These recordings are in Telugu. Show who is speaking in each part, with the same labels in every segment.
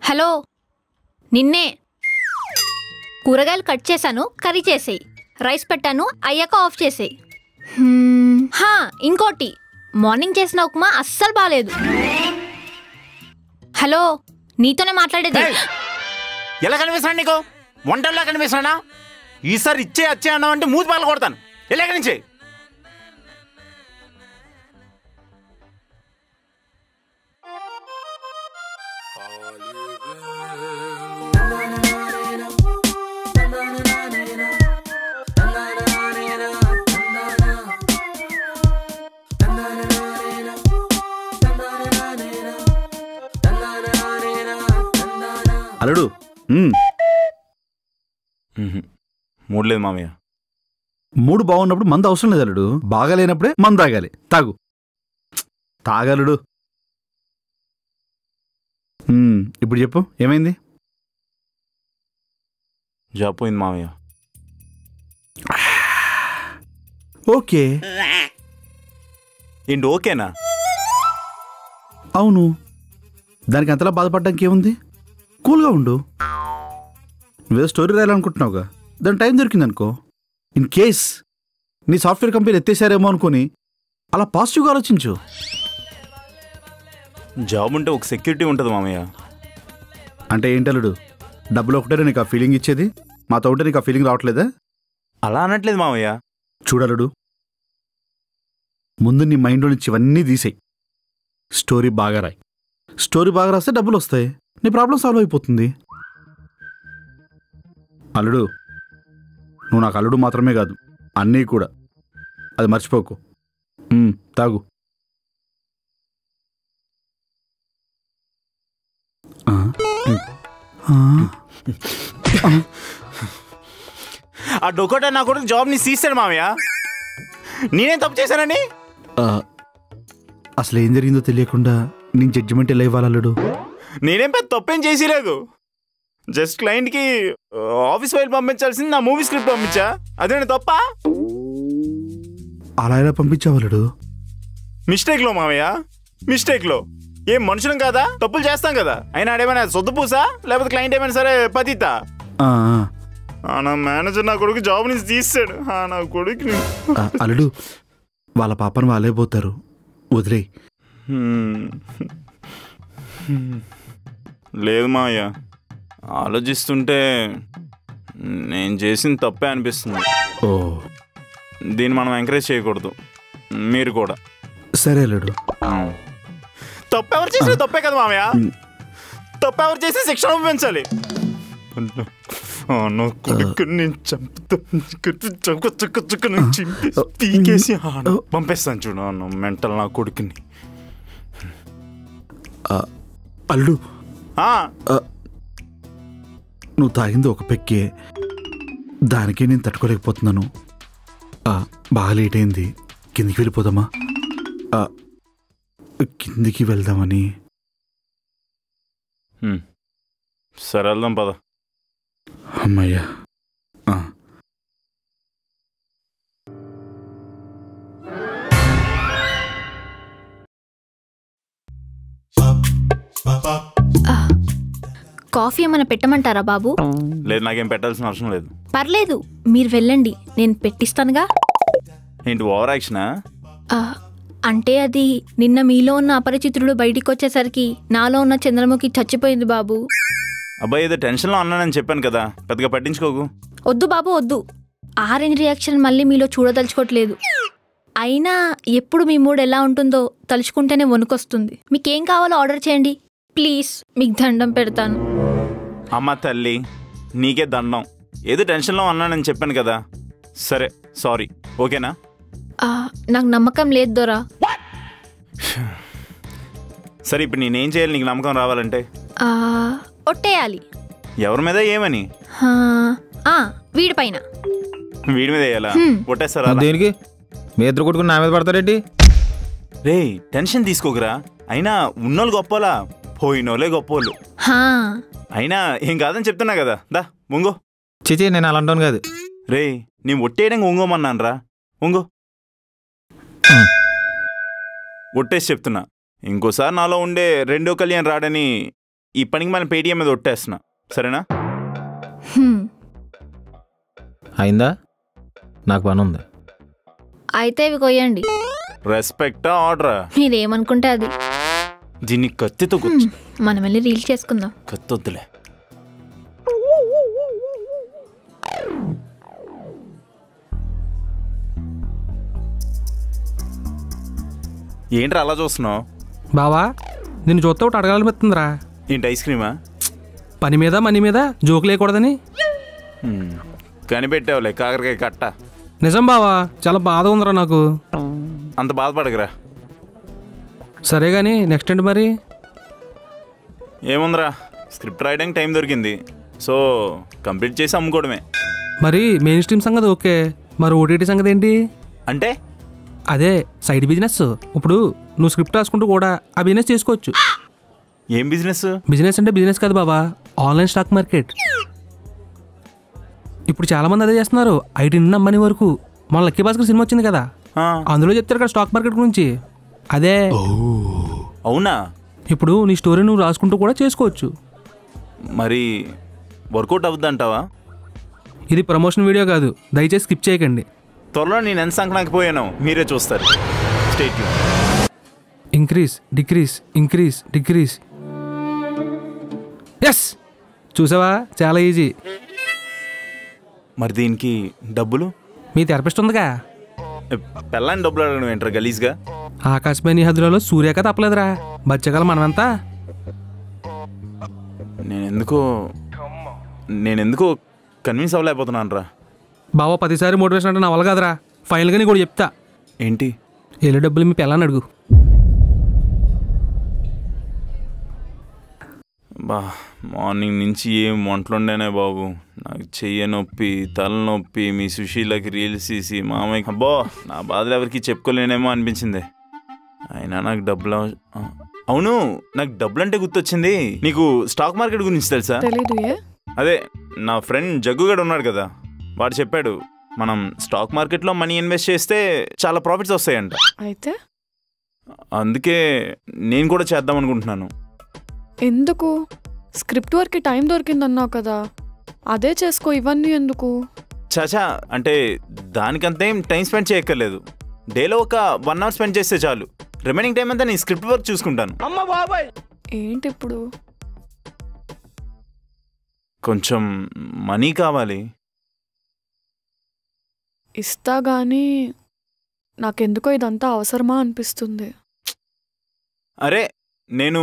Speaker 1: హలో, నిన్నే. కూరగాయలు కట్ చేశాను, కర్రీ చేసేయి. రైస్ పెట్టాను, అయ్యాక ఆఫ్ చేసేయి. ఇంకోటి, మార్నింగ్ చేసిన ఉప్మా అస్సలు బాలేదు. హలో, నీతోనే మాట్లాడేది.
Speaker 2: ఎలా కనిపిస్తాను నీకు? వంటల్లా కనిపిస్తానా? ఈసారి ఇచ్చే అచ్చే అన్నావంటే మూతి పాలు కొడతాను. ఎలాగ నుంచి
Speaker 3: అల్లుడు
Speaker 2: మూడు లేదు మామయ్య.
Speaker 3: మూడు బాగున్నప్పుడు మందు అవసరం లేదు అల్లుడు. బాగాలేనప్పుడే మందు తాగాలి. తాగు, తాగలుడు. ఇప్పుడు చెప్పు, ఏమైంది?
Speaker 2: జాబ్ పోయింది మామయ్య.
Speaker 3: ఓకే.
Speaker 2: ఏంటి ఓకేనా?
Speaker 3: అవును, దానికి అంతలా బాధపడడానికి ఏముంది? కూల్గా ఉండు. నువ్వేదో స్టోరీ రాయాలనుకుంటున్నావుగా, దాని టైం దొరికిందనుకో. ఇన్ కేస్ నీ సాఫ్ట్వేర్ కంపెనీ ఎత్తేసారేమో అనుకుని అలా పాజిటివ్గా ఆలోచించు.
Speaker 2: జాబ్ ఉంటే ఒక సెక్యూరిటీ ఉంటుంది మామయ్య.
Speaker 3: అంటే ఏంటలుడు, డబ్బులు ఒకటే నీకు ఆ ఫీలింగ్ ఇచ్చేది? మాతో ఉంటే నీకు ఆ ఫీలింగ్ రావట్లేదా?
Speaker 2: అలా అనట్లేదు మామయ్య.
Speaker 3: చూడలుడు, ముందు నీ మైండ్లో నుంచి ఇవన్నీ తీసేయి. స్టోరీ బాగా రాయి. స్టోరీ బాగా రాస్తే డబ్బులు వస్తాయి, నీ ప్రాబ్లం సాల్వ్ అయిపోతుంది. అల్లుడు, నువ్వు నాకు అల్లుడు మాత్రమే కాదు, అన్నీ కూడా. అది మర్చిపోకు. తాగు.
Speaker 2: ఆ డొకోట నా కొడుకు జాబ్ని తీసాడు మామయ్య. నేనేం తప్పు చేశానని?
Speaker 3: అసలు ఏం జరిగిందో తెలియకుండా నేను జడ్జిమెంట్ ఎలా ఇవ్వాలి అల్లుడు?
Speaker 2: నేనేం పెద్ద తప్పేం చేసిలేదు. జస్ట్ క్లయింట్కి ఆఫీస్ ఫైల్ పంపించాల్సింది నా మూవీ స్క్రిప్ట్ పంపించా. అదే తప్ప?
Speaker 3: అలా ఎలా పంపించావు అల్లుడు?
Speaker 2: మిస్టేక్లో మామయ్య, మిస్టేక్లో. ఏం మనుషులం కాదా? తప్పులు చేస్తాం కదా. అయినా ఆడేమైనా సొద్దుపూసా, లేకపోతే క్లయింట్ ఏమైనా సరే పతితా? నా మేనేజర్ నా కొడుకు జాబ్ నుంచి తీసాడు. నా కొడుకు
Speaker 3: అల్లుడు, వాళ్ళ పాపను వాళ్ళే పోతారు, వదిలే.
Speaker 2: లేదు మావయ్య, ఆలోచిస్తుంటే నేను చేసిన తప్పే అనిపిస్తుంది.
Speaker 3: ఓ,
Speaker 2: దీన్ని మనం ఎంకరేజ్ చేయకూడదు. మీరు కూడా.
Speaker 3: సరే అల్లుడు.
Speaker 2: తప్పెవరు చేసిన తప్పే కదా మామయ్య. తప్పెవరు చేసి శిక్షణ పెంచాలి. పీకేసి పంపిస్తాను చూడు మెంటల్ నా కొడుకుని.
Speaker 3: అల్లుడు, నువ్వు తాగింది ఒక పెక్కే, దానికే నేను తట్టుకోలేకపోతున్నాను. బాగా లేట్ అయింది, కిందికి వెళ్ళిపోదామా? కిందికి వెళ్దామని.
Speaker 2: సరే వెళ్దాం పద.
Speaker 3: అమ్మయ్యా.
Speaker 1: కాఫీ ఏమైనా పెట్టమంటారా బాబు?
Speaker 2: లేదు, నాకేం పెట్టాల్సిన అవసరం లేదు.
Speaker 1: పర్లేదు, మీరు వెళ్ళండి, నేను పెట్టిస్తానుగా.
Speaker 2: ఏంటి ఓవర్ యాక్షనా?
Speaker 1: అంటే అది నిన్న మీలో ఉన్న అపరిచితుడు బయటికి వచ్చేసరికి నాలో ఉన్న చంద్రముఖి చచ్చిపోయింది బాబు.
Speaker 2: అబ్బాయి ఏదో టెన్షన్లో అన్నానని చెప్పాను కదా, పెద్దగా పట్టించుకోకు.
Speaker 1: వద్దు బాబు వద్దు, ఆరెంజ్ రియాక్షన్ మళ్ళీ మీలో చూడదలుచుకోవట్లేదు. అయినా ఎప్పుడు మీ మూడ్ ఎలా ఉంటుందో తలుచుకుంటేనే వణుకొస్తుంది. మీకేం కావాలో ఆర్డర్ చేయండి ప్లీజ్, మీకు దండం పెడతాను.
Speaker 2: అమ్మ తల్లి, నీకే దండం. ఏదో టెన్షన్లో అన్నానని చెప్పాను కదా. సరే, సారీ, ఓకేనా?
Speaker 1: నాకు నమ్మకం లేదు దొరా.
Speaker 2: సరే, ఇప్పుడు నేనేం చేయాలి నీకు నమ్మకం రావాలంటే?
Speaker 1: ఒట్టేయాలి.
Speaker 2: ఎవరి మీద? ఏమని?
Speaker 1: వీడి పైన.
Speaker 2: వీడి మీద వేయాలా? ఒట్టేస్తారా?
Speaker 4: దేనికి? మీ ఇద్దరు కొట్టుకుని నా మీద పడతారేంటి?
Speaker 2: రే, టెన్షన్ తీసుకోకరా. అయినా ఉన్నోళ్ళు గొప్పలా, పోయినోళ్ళే గొప్పోళ్ళు. అయినా ఏం కాదని చెప్తున్నా కదా, దా ముంగో.
Speaker 4: చిచి, నేను అలా అంటాను కాదు.
Speaker 2: రే, నేను ఒట్టేయడానికి ఉంగోమన్నాను రా, ఉంగో. ఒట్టేసి చెప్తున్నా, ఇంకోసారి నాలో ఉండే రెండో కళ్యాణ్ రాడని ఈ పనికి మన పేటిఎం మీద ఒట్టేస్తున్నా, సరేనా?
Speaker 4: అయిందా? నాకు పని ఉంది.
Speaker 1: అయితే ఇవి కొయ్యండి.
Speaker 2: రెస్పెక్టా ఆర్డరా?
Speaker 1: మీరేమనుకుంటే అది.
Speaker 2: దీన్ని కత్తితో
Speaker 1: మనం వెళ్ళి రీల్ చేసుకుందాం.
Speaker 2: కత్తొద్దులే. ఏంట్రా అలా చూస్తున్నావు?
Speaker 5: బావా నిన్ను చూస్తే ఒకటి అడగాలనిపిస్తుందిరా.
Speaker 2: ఏంటి ఐస్ క్రీమా?
Speaker 5: పని మీద మనీ మీద జోకు లేకూడదని.
Speaker 2: కనిపెట్టావులే కాకరకాయ కట్ట.
Speaker 5: నిజం బావా, చాలా బాధ ఉందిరా నాకు.
Speaker 2: అంత బాధపడకురా.
Speaker 5: సరే కానీ నెక్స్ట్ ఏంటి మరి?
Speaker 2: ఏముందిరా, స్క్రిప్ట్ రాయడానికి టైం దొరికింది, సో కంప్లీట్ చేసి అమ్ముకోవడమే.
Speaker 5: మరి మెయిన్ స్ట్రీమ్ సంగతి ఓకే, మరి ఓటీటీ సంగతి ఏంటి?
Speaker 2: అంటే
Speaker 5: అదే సైడ్ బిజినెస్. ఇప్పుడు నువ్వు స్క్రిప్ట్ రాసుకుంటూ కూడా ఆ బిజినెస్ చేసుకోవచ్చు.
Speaker 2: ఏం బిజినెస్?
Speaker 5: బిజినెస్ అంటే బిజినెస్ కాదు బాబా, ఆన్లైన్ స్టాక్ మార్కెట్. ఇప్పుడు చాలా మంది అదే చేస్తున్నారు, ఐటీ నుండి అమ్మని వరకు. మన లక్కీ భాస్కర్ సినిమా వచ్చింది కదా, అందులో చెప్తారు కదా స్టాక్ మార్కెట్ గురించి. అదే.
Speaker 2: అవునా?
Speaker 5: ఇప్పుడు నీ స్టోరీ నువ్వు రాసుకుంటూ కూడా చేసుకోవచ్చు.
Speaker 2: మరి వర్కౌట్ అవుద్ది అంటావా?
Speaker 5: ఇది ప్రమోషన్ వీడియో కాదు, దయచేసి స్కిప్ చేయకండి.
Speaker 2: త్వరలో నేను ఎంత సంకనాకి పోయాను మీరే చూస్తారు. Stay tune.
Speaker 5: Increase decrease increase decrease. Yes, చూసావా చాలా ఈజీ.
Speaker 2: మరి దీనికి డబ్బులు?
Speaker 5: మీ థెరపిస్ట్ ఉందిగా.
Speaker 2: పెళ్ళాన్ని డబ్బులు అడగడం ఏంట్రా గలీజ్గా?
Speaker 5: ఆకాశమైన హద్దులలో సూర్యక తప్పలేదురా, బచ్చగల మనమంతా.
Speaker 2: నేనెందుకో కన్విన్స్ అవ్వలేకపోతున్నాను రా.
Speaker 5: బావా 10 సారి మోటివేషన్ అంటే నా వల్ల కాదురా. ఫైనల్గా నీ కూడా చెప్తా.
Speaker 2: ఏంటి?
Speaker 5: వెళ్ళే డబ్బులు మీ పెళ్ళాన్ని అడుగు.
Speaker 2: బా, మార్నింగ్ నుంచి ఏం వంటలుండేనే బాబు. నాకు చెయ్య నొప్పి, తలనొప్పి, మీ సుశీలకి రీల్స్ తీసి మామయ్య. అబ్బో, నా బాధలు ఎవరికి చెప్పుకోలేనేమో అనిపించింది. అయినా నాకు డబ్బులు. అవును, నాకు డబ్బులు అంటే గుర్తొచ్చింది. నీకు స్టాక్ మార్కెట్ గురించి తెలుసా? అదే నా ఫ్రెండ్ జగ్గుగడు ఉన్నాడు కదా, వాడు చెప్పాడు మనం స్టాక్ మార్కెట్లో మనీ ఇన్వెస్ట్ చేస్తే చాలా ప్రాఫిట్స్ వస్తాయంట.
Speaker 6: అయితే
Speaker 2: అందుకే నేను కూడా చేద్దాం అనుకుంటున్నాను.
Speaker 6: ఎందుకు? స్క్రిప్ట్ వర్క్కి టైం దొరికిందన్నావు కదా, అదే చేసుకో. ఇవన్నీ ఎందుకు?
Speaker 2: చాచా, అంటే దానికంతేం టైం స్పెండ్ చేయక్కర్లేదు. డేలో ఒక 1 అవర్ స్పెండ్ చేస్తే చాలు. రిమైనింగ్ టైం అంతా నేను స్క్రిప్ట్ వర్క్ చూసుకుంటాను.
Speaker 6: ఏంటి ఇప్పుడు?
Speaker 2: కొంచెం మనీ కావాలి.
Speaker 6: ఇస్తా గానీ నాకెందుకో ఇదంతా అవసరమా అనిపిస్తుంది.
Speaker 2: అరే, నేను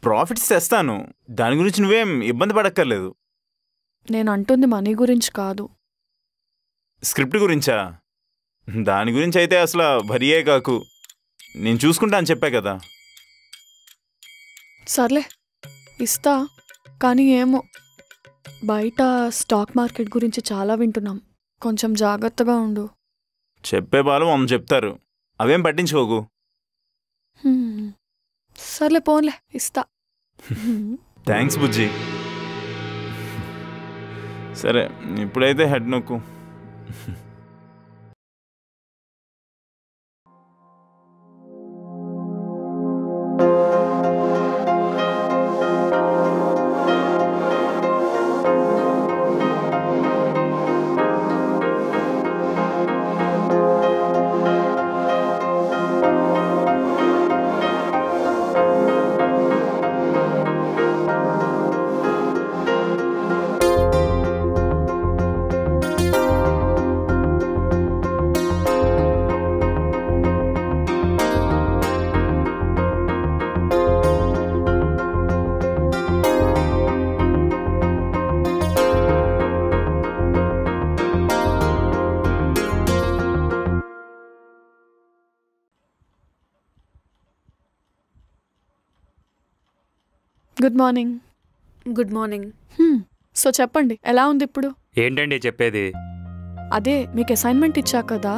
Speaker 2: ప్రాఫిట్స్ తెస్తాను, దాని గురించి నువ్వేం ఇబ్బంది పడక్కర్లేదు.
Speaker 6: నేను అంటుంది మనీ గురించి కాదు.
Speaker 2: స్క్రిప్ట్ గురించా? దాని గురించి అయితే అసలు భరియే కాకు, నేను చూసుకుంటా అని చెప్పా కదా.
Speaker 6: సర్లే ఇస్తా, కానీ ఏమో బయట స్టాక్ మార్కెట్ గురించి చాలా వింటున్నాం, కొంచెం జాగ్రత్తగా ఉండు.
Speaker 2: చెప్పే బాలు అమ్మ చెప్తారు, అవేం పట్టించుకోకు.
Speaker 6: సర్లే పోన్లే, ఇస్తా.
Speaker 2: థ్యాంక్స్ బుజ్జి. సరే, ఇప్పుడైతే హెడ్ నొక్కు.
Speaker 6: Good morning.
Speaker 7: Good morning.
Speaker 6: So చెప్పండి, ఎలా ఉంది ఇప్పుడు?
Speaker 8: ఏంటండి చెప్పేది?
Speaker 6: అదే మీకు అసైన్మెంట్ ఇచ్చా కదా,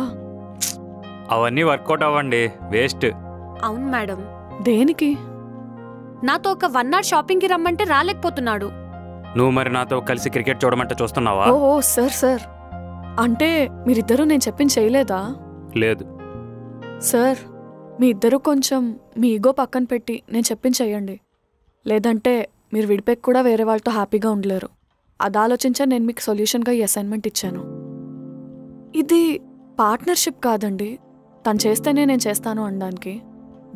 Speaker 8: అవన్నీ వర్కౌట్ అవ్వండి, వేస్ట్.
Speaker 7: అవును మేడం.
Speaker 6: దేనికి?
Speaker 7: నాతో ఒక 1 అవర్ షాపింగ్కి రమ్మంటే రాలేకపోతున్నాడు.
Speaker 8: నువ్వు మరి నాతో కలిసి క్రికెట్ చూడమంటే చూస్తున్నావా?
Speaker 6: ఓ సార్, అంటే మీరిద్దరూ నేను చెప్పింది చేయలేదా?
Speaker 8: లేదు
Speaker 6: సార్, మీ ఇద్దరు కొంచెం మీ ఈగో పక్కన పెట్టి నేను చెప్పింది చెయ్యండి. లేదంటే మీరు విడిపెక్కి కూడా వేరే వాళ్ళతో హ్యాపీగా ఉండలేరు. అది ఆలోచించే నేను మీకు సొల్యూషన్గా ఈ అసైన్మెంట్ ఇచ్చాను. ఇది పార్ట్నర్షిప్ కాదండి, తను చేస్తేనే నేను చేస్తాను అనడానికి.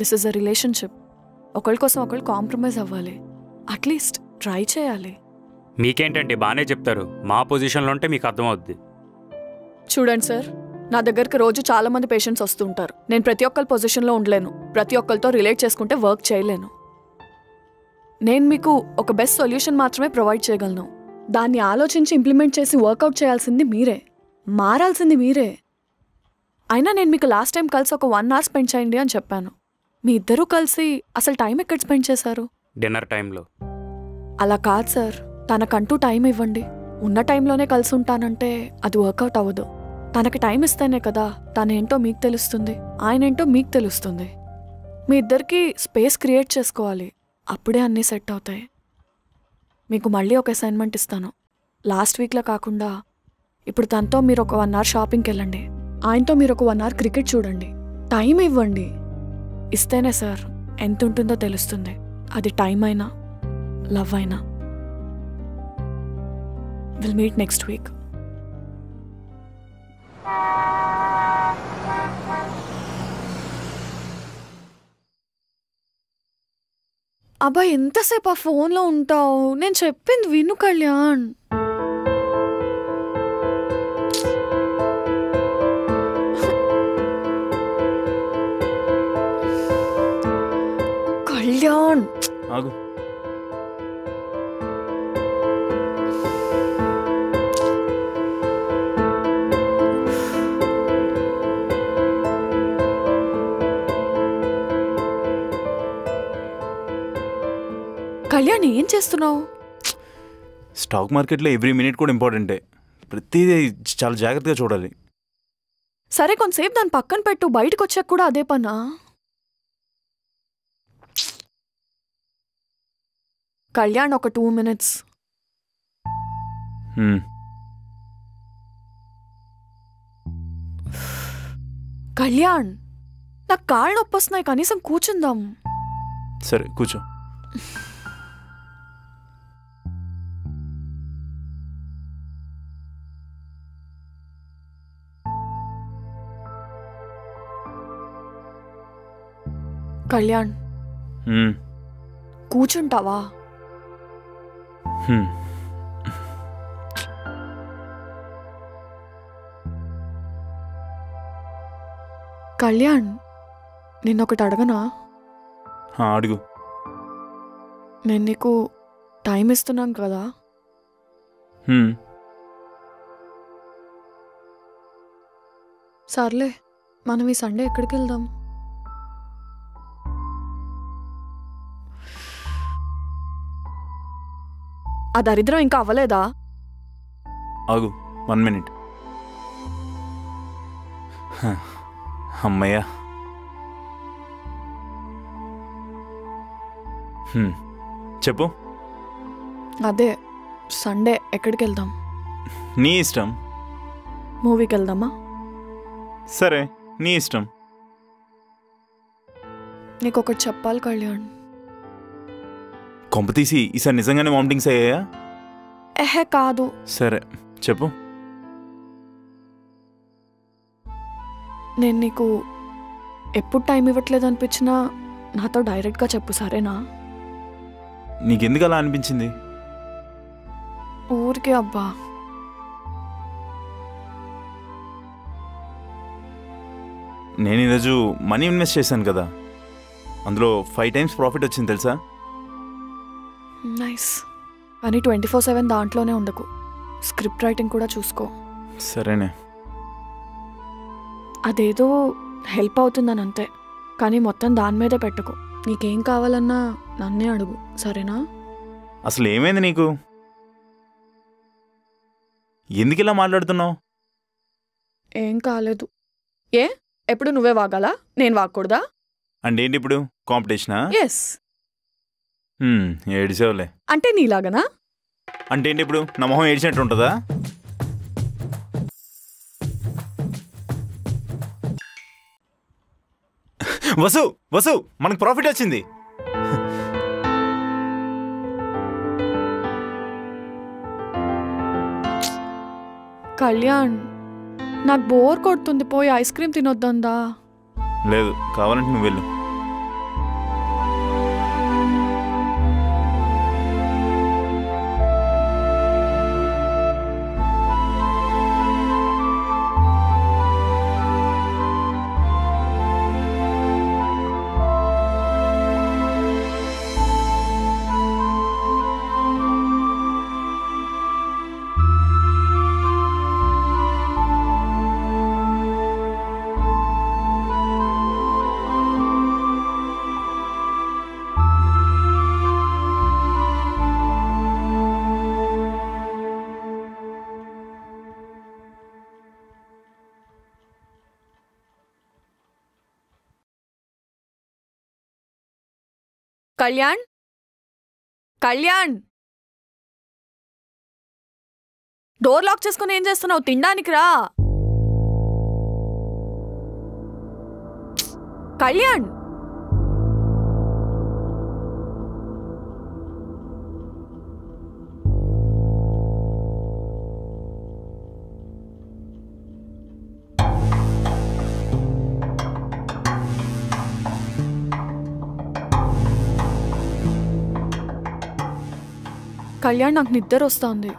Speaker 6: This is a relationship. ఒకరి కోసం ఒకరు కాంప్రమైజ్ అవ్వాలి, అట్లీస్ట్ ట్రై చేయాలి.
Speaker 8: మీకేంటండి బాగానే చెప్తారు, మా పొజిషన్లో ఉంటే మీకు అర్థమవుద్ది.
Speaker 6: చూడండి సార్, నా దగ్గరికి రోజు చాలా మంది పేషెంట్స్ వస్తుంటారు. నేను ప్రతి ఒక్కరి పొజిషన్లో ఉండలేను, ప్రతి ఒక్కరితో రిలేట్ చేసుకుంటే వర్క్ చేయలేను. నేను మీకు ఒక బెస్ట్ సొల్యూషన్ మాత్రమే ప్రొవైడ్ చేయగలను. దాన్ని ఆలోచించి ఇంప్లిమెంట్ చేసి వర్కౌట్ చేయాల్సింది మీరే, మారాల్సింది మీరే. అయినా నేను మీకు లాస్ట్ టైం కలిసి ఒక 1 hour స్పెండ్ చేయండి అని చెప్పాను. మీ ఇద్దరూ కలిసి అసలు టైం ఎక్కడ స్పెండ్ చేశారు?
Speaker 8: డిన్నర్ టైంలో.
Speaker 6: అలా కాదు సార్, తనకంటూ టైం ఇవ్వండి. ఉన్న టైంలోనే కలిసి ఉంటానంటే అది వర్కౌట్ అవ్వదు. తనకి టైం ఇస్తేనే కదా తనేంటో మీకు తెలుస్తుంది, ఆయనేంటో మీకు తెలుస్తుంది. మీ ఇద్దరికి స్పేస్ క్రియేట్ చేసుకోవాలి, అప్పుడే అన్నీ సెట్ అవుతాయి. మీకు మళ్ళీ ఒక అసైన్మెంట్ ఇస్తాను. లాస్ట్ వీక్లో కాకుండా ఇప్పుడు తనతో మీరు ఒక 1 hour షాపింగ్కి వెళ్ళండి, ఆయనతో మీరు ఒక 1 hour క్రికెట్ చూడండి. టైం ఇవ్వండి. ఇస్తేనే సార్ ఎంత ఉంటుందో తెలుస్తుంది. అది టైం అయినా లవ్ అయినా. Will meet next week. అబ్బా ఎంతసేపు ఆ ఫోన్లో ఉంటావు? నేను చెప్పింది విను కళ్యాణ్. కళ్యాణ్
Speaker 2: ఆగు.
Speaker 6: కళ్యాణ్ ఏం చేస్తున్నావు?
Speaker 2: స్టాక్ మార్కెట్లో ఎవ్రీ మినిట్ కూడా ఇంపార్టెంటే, ప్రతిదీ చాలా జాగ్రత్తగా చూడాలి.
Speaker 6: సరే కొంతసేపు దాన్ని పక్కన పెట్టు, బయటకు వచ్చాక కూడా అదే పనా? కళ్యాణ్ ఒక 2 minutes. కళ్యాణ్ నాకు కాళ్ళు నొప్పి వస్తున్నాయి, కనీసం కూర్చుందాం.
Speaker 2: సరే కూర్చో.
Speaker 6: కళ్యాణ్ కూర్చుంటావా? కళ్యాణ్ నిన్నొకటి అడగనా?
Speaker 2: అడుగు.
Speaker 6: నేను నీకు టైం ఇస్తున్నాను కదా, సర్లే మనం ఈ సండే ఎక్కడికి వెళ్దాం? ఆ దరిద్రం ఇంకా అవ్వలేదా?
Speaker 2: ఆగు 1 minute. అమ్మయ్యా. చెప్పు.
Speaker 6: అదే సండే ఎక్కడికి వెళ్దాం?
Speaker 2: నీ ఇష్టం.
Speaker 6: మూవీకి వెళ్దామా?
Speaker 2: సరే నీ ఇష్టం.
Speaker 6: నీకు ఒకటి చెప్పాలి కళ్యాణ్.
Speaker 2: కొంపతీసి ఈసారి నిజంగానే వామిటింగ్స్ అయ్యాయా?
Speaker 6: ఎహే కాదు.
Speaker 2: సరే చెప్పు.
Speaker 6: నేను నీకు ఎప్పుడు టైం ఇవ్వట్లేదు అనిపించినా నాతో డైరెక్ట్గా చెప్పు, సరేనా?
Speaker 2: నీకెందుకు అలా అనిపించింది?
Speaker 6: ఊరికే అబ్బా.
Speaker 2: నేను ఈరోజు మనీ ఇన్వెస్ట్ చేశాను కదా, అందులో 5 times ప్రాఫిట్ వచ్చింది తెలుసా?
Speaker 6: నైస్. కానీ 24/7 దాంట్లోనే ఉండకు, స్క్రిప్ట్ రైటింగ్ కూడా చూసుకో.
Speaker 2: సరేనే.
Speaker 6: అదేదో హెల్ప్ అవుతుందని అంతే, కానీ మొత్తం దాని మీదే పెట్టకు. నీకేం కావాలన్నా నన్నే అడుగు, సరేనా?
Speaker 2: అసలు ఏమైంది నీకు? ఎందుకు ఇలా మాట్లాడుతున్నావు?
Speaker 6: ఏం కాలేదు. ఏ ఎప్పుడు నువ్వే వాగాలా, నేను వాగకూడదా?
Speaker 2: అంటే ఏంటి ఇప్పుడు కాంపిటీషనా?
Speaker 6: ఎస్.
Speaker 2: ఏడిసేవులే.
Speaker 6: అంటే నీలాగనా?
Speaker 2: అంటే ఏంటి ఇప్పుడు నా మొహం ఏడిచినట్టు ఉంటుందా? వసు వసు మనకు ప్రాఫిట్ వచ్చింది.
Speaker 6: కళ్యాణ్ నాకు బోర్ కొడుతుంది, పోయి ఐస్ క్రీమ్ తినొద్దా?
Speaker 2: లేదు, కావాలంటే నువ్వు వెళ్ళు.
Speaker 6: కళ్యాణ్, కళ్యాణ్, డోర్ లాక్ చేసుకుని ఏం చేస్తున్నావు? తినడానికి రా. కళ్యాణ్, కళ్యాణ్ నాకు నిద్ర వస్తుంది.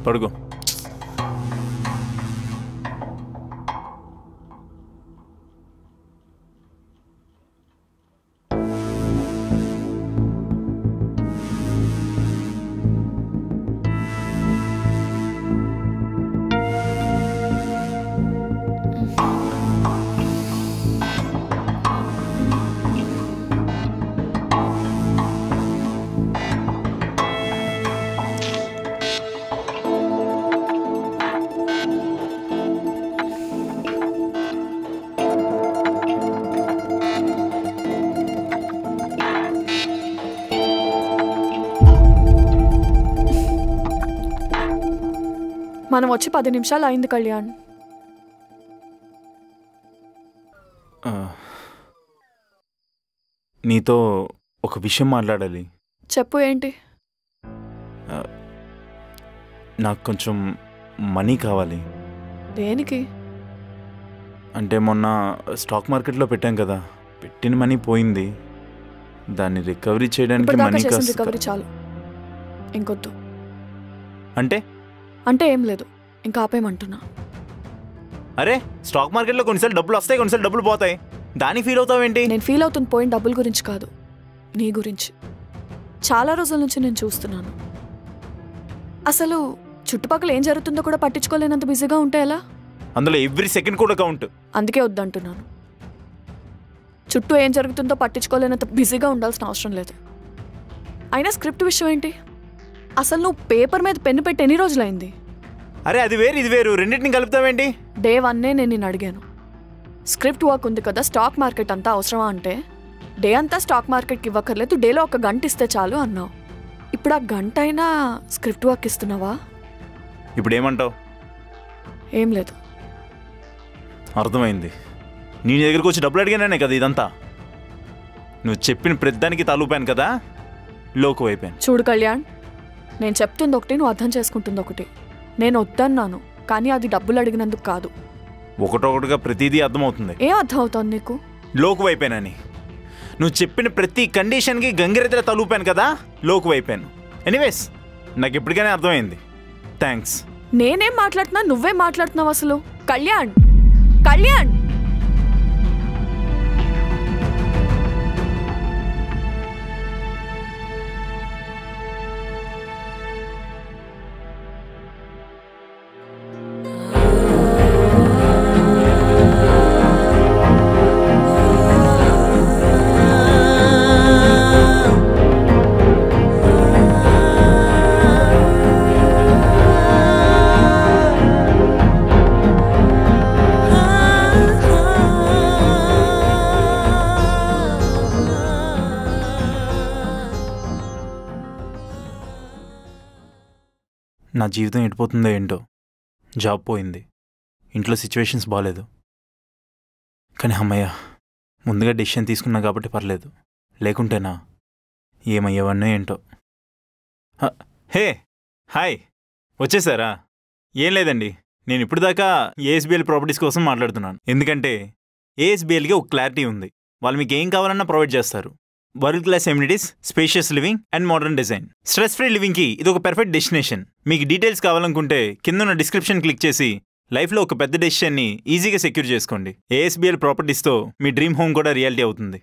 Speaker 2: పడుకో.
Speaker 6: మనం వచ్చి 10 నిమిషాలు అయింది కళ్యాణ్.
Speaker 2: నీతో ఒక విషయం మాట్లాడాలి.
Speaker 6: చెప్పు, ఏంటి?
Speaker 2: నాకు కొంచెం మనీ కావాలి.
Speaker 6: దేనికి?
Speaker 2: అంటే మొన్న స్టాక్ మార్కెట్లో పెట్టాం కదా, పెట్టిన మనీ పోయింది. దాన్ని రికవరీ చేయడానికి మనీ
Speaker 6: రికవరీ చాలు, ఇంకొద్దు.
Speaker 2: అంటే
Speaker 6: అంటే ఏం లేదు, ఇంకా ఆపేయమంటున్నా.
Speaker 2: అరే, స్టాక్ మార్కెట్లో కొన్నిసార్లు డబ్బులు వస్తాయి, కొన్నిసార్లు డబ్బులు పోతాయి. దాన్ని ఫీల్ అవుతావేంటి?
Speaker 6: నేను ఫీల్ అవుతున్న పోయిన డబ్బుల గురించి కాదు, నీ గురించి. చాలా రోజుల నుంచి నేను చూస్తున్నాను. అసలు చుట్టుపక్కల ఏం జరుగుతుందో కూడా పట్టించుకోలేనంత బిజీగా ఉంటే ఎలా?
Speaker 2: అందులో ఎవ్రీ సెకండ్ కూడా కౌంట్.
Speaker 6: అందుకే వద్దంటున్నాను. చుట్టూ ఏం జరుగుతుందో పట్టించుకోలేనంత బిజీగా ఉండాల్సిన అవసరం లేదు. అయినా స్క్రిప్ట్ విషయం ఏంటి? అసలు నువ్వు పేపర్ మీద పెన్ను పెట్టి ఎన్ని రోజులైంది?
Speaker 2: అరే, అది వేరు ఇది వేరు, రెండింటిని కలుపుతావేంటి?
Speaker 6: డే 1 నేను నిన్ను అడిగాను, స్క్రిప్ట్ వర్క్ ఉంది కదా, స్టాక్ మార్కెట్ అంతా అవసరమా అంటే, డే అంతా స్టాక్ మార్కెట్కి ఇవ్వక్కర్లేదు, డేలో 1 గంట ఇస్తే చాలు అన్నావు. ఇప్పుడు ఆ గంట అయినా స్క్రిప్ట్ వర్క్ ఇస్తున్నావా?
Speaker 2: ఇప్పుడు ఏమంటావు?
Speaker 6: ఏం లేదు.
Speaker 2: అర్థమైంది. నీ దగ్గరకు వచ్చి డబ్బులు అడిగానే కదా ఇదంతా. నువ్వు చెప్పిన ప్రతిదానికి తలూపాను కదా, లోకు అయిపోయాను.
Speaker 6: చూడు కళ్యాణ్, నేను చెప్తుంది ఒకటి, నువ్వు అర్థం చేసుకుంటుంది ఒకటి. నేను వద్దన్నాను, కానీ అది డబ్బులు అడిగినందుకు కాదు.
Speaker 2: ఒకటొకటిగా ప్రతిదీ అర్థమవుతుంది.
Speaker 6: ఏం అర్థం అవుతుంది నీకు?
Speaker 2: లోకు అయిపోయానని. నువ్వు చెప్పిన ప్రతి కండిషన్కి గంగిరెద్దుల తలూపాను కదా, లోకు అయిపోయాను. ఎనీవేస్, నాకు ఇప్పటికైనా అర్థమైంది. థ్యాంక్స్.
Speaker 6: నేనేం మాట్లాడుతున్నా, నువ్వే మాట్లాడుతున్నావు అసలు. కళ్యాణ్, కళ్యాణ్,
Speaker 2: నా జీవితం ఎడిపోతుందో ఏంటో. జాబ్ పోయింది, ఇంట్లో సిచ్యువేషన్స్ బాగాలేదు. కానీ అమ్మయ్య, ముందుగా డెసిషన్ తీసుకున్నా కాబట్టి పర్లేదు. లేకుంటేనా ఏమయ్యేవన్నో ఏంటో. హే, హాయ్, వచ్చేసారా? ఏం లేదండి, నేను ఇప్పుడు దాకా ఏఎస్బిఎల్ ప్రాపర్టీస్ కోసం మాట్లాడుతున్నాను. ఎందుకంటే ఏఎస్బిఎల్కి ఒక క్లారిటీ ఉంది. వాళ్ళు మీకు ఏం కావాలన్నా ప్రొవైడ్ చేస్తారు. World class amenities, spacious living and modern design. Stress free లివింగ్కి ఇది ఒక పర్ఫెక్ట్ డెస్టినేషన్. మీకు డీటెయిల్స్ కావాలనుకుంటే కింద ఉన్న డిస్క్రిప్షన్ క్లిక్ చేసి లైఫ్లో ఒక పెద్ద డెసిషన్ని ఈజీగా సెక్యూర్ చేసుకోండి. ఏఎస్బిఎల్ ప్రాపర్టీస్తో మీ డ్రీమ్ హోమ్ కూడా రియాలిటీ అవుతుంది.